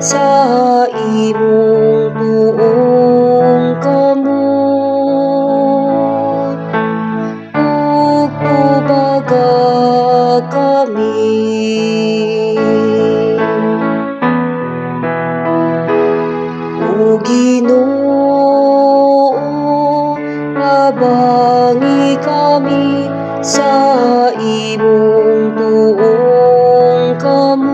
sa imong tuong kamot, ug tubaga kami. O Ginoo, abangi kami sa imong tuong kamot,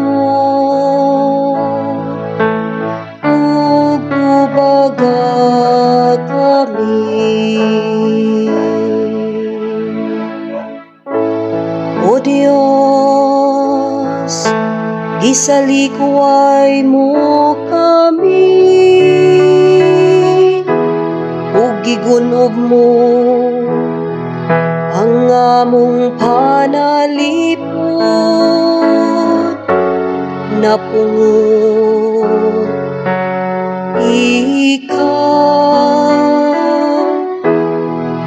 ug tubaga kami. O Dios, gisalikuway mo kami, ug gigunob mo ang among panalipod. Napungod ikaw,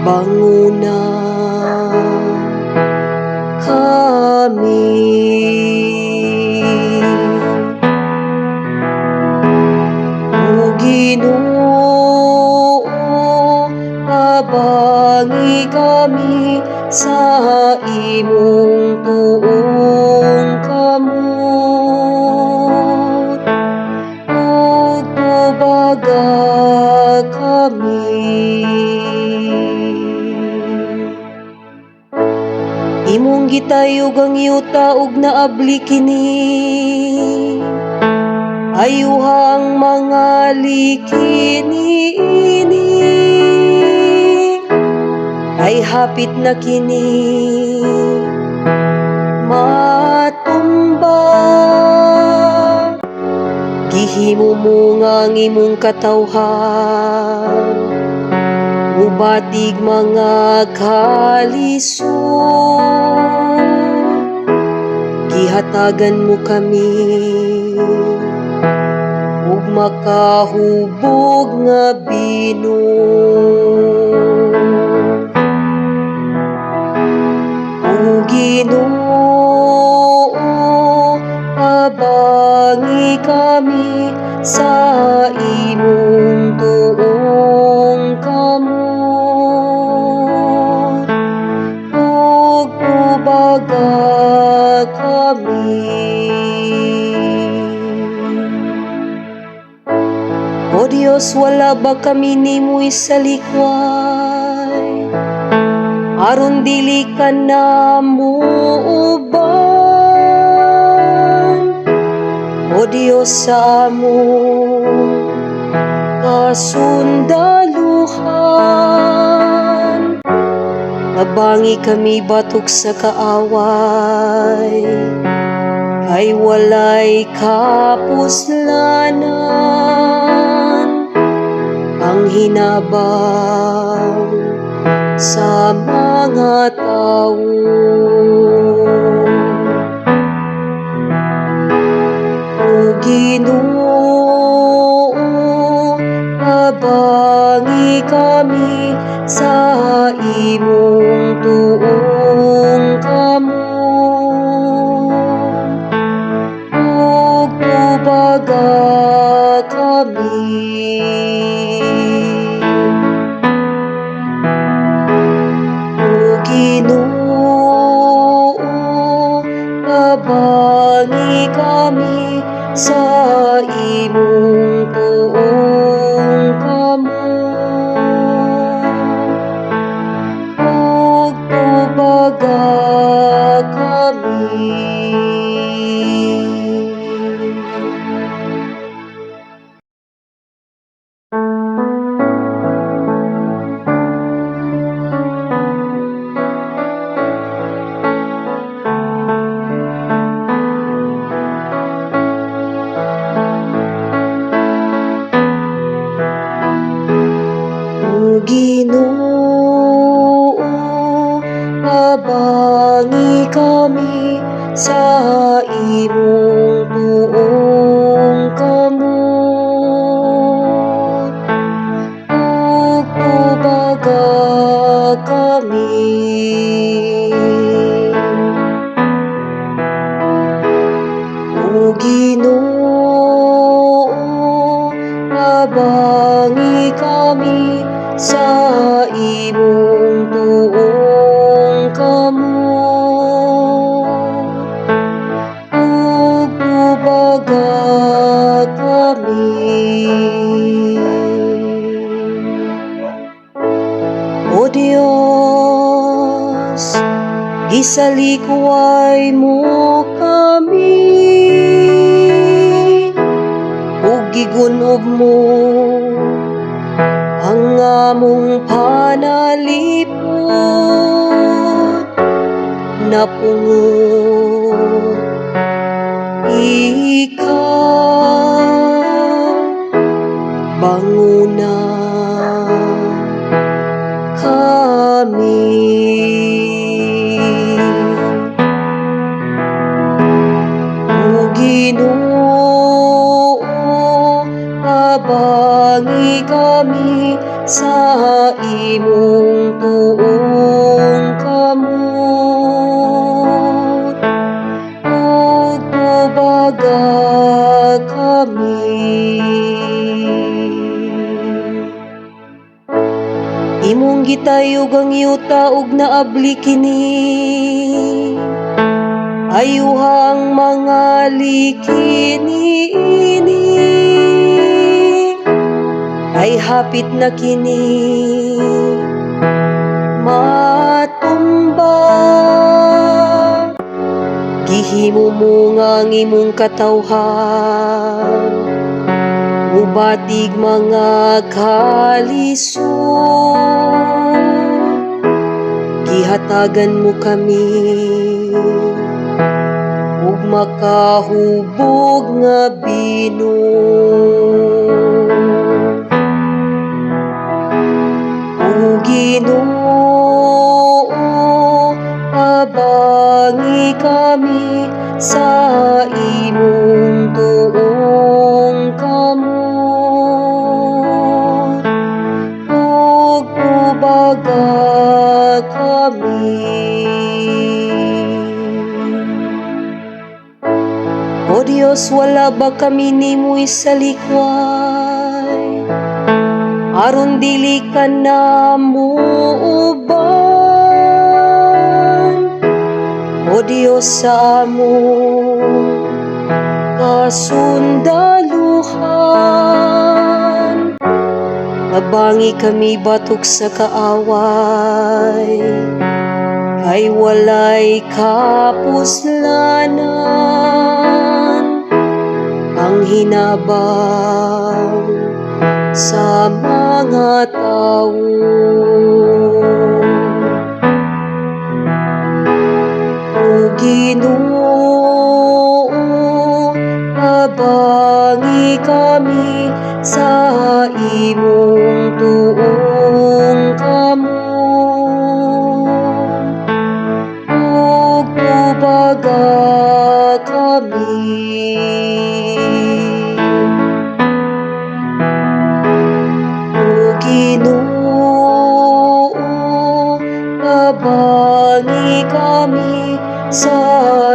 banguna kami. O Ginoo, abangi kami sa imong tuong kamot, ug tubaga kami. Imong gitayog ang yuta ug naabli kini, ayuhang mga likini ay hapit na kini matumba. Gihimo mo nga ang imong katawhan, mubatig mga kalisod. Gihatagan mo kami ug makahubog nga binuo. O Ginoo, abangi kami sa imong tuong kamot, ug tubaga kami. O Dios, wala ba kami nimo'y salikway, aron dili ka na muuban? O Dios sa among kasundaluhan, abangi kami batok sa kaaway, kay walay kapuslanan ang hinabang sa mga tawo. O Ginoo, abangi kami sa imong tuong kamot, ug tubaga kami. Ginoo, abangi kami sa imong tuong kamot, ug tubaga kami. Ginoo, abangi kami sa imong tuong kamot, ug tubaga kami. O Ginoo, pabangi kami sa imong tuong kamot. Ug tubaga kami. O Dios, gisalikway mo kami, ug gigunob mo ang among panalipod. Napungot ikaw, banguna kami. O Ginoo, pabangi kami sa imong tuong kamot. Ug tubaga kami. Imong gitayog ang yuta ug naabli kini, ayuhang mga likini-ini, ay hapit na kini matumba. Gihimo mo nga ang imong katawhan, mubatig mga kalisod. Gihatagan mo kami ug makahubog nga binuong. O Ginoo, pabangi kami sa imong tuong kamot. Ug tubaga kami. O Dios, wala ba kami nimo'y salikway, aron dili ka na muuban. O Dios sa among kasundaluhan, pabangi kami batok sa kaaway, kay walay kapuslanan ang hinabang sa mga tawo. O Ginoo, pabangi kami sa imong tuong kamot. Ug tubaga kami. Ginoo, pabangi kami sa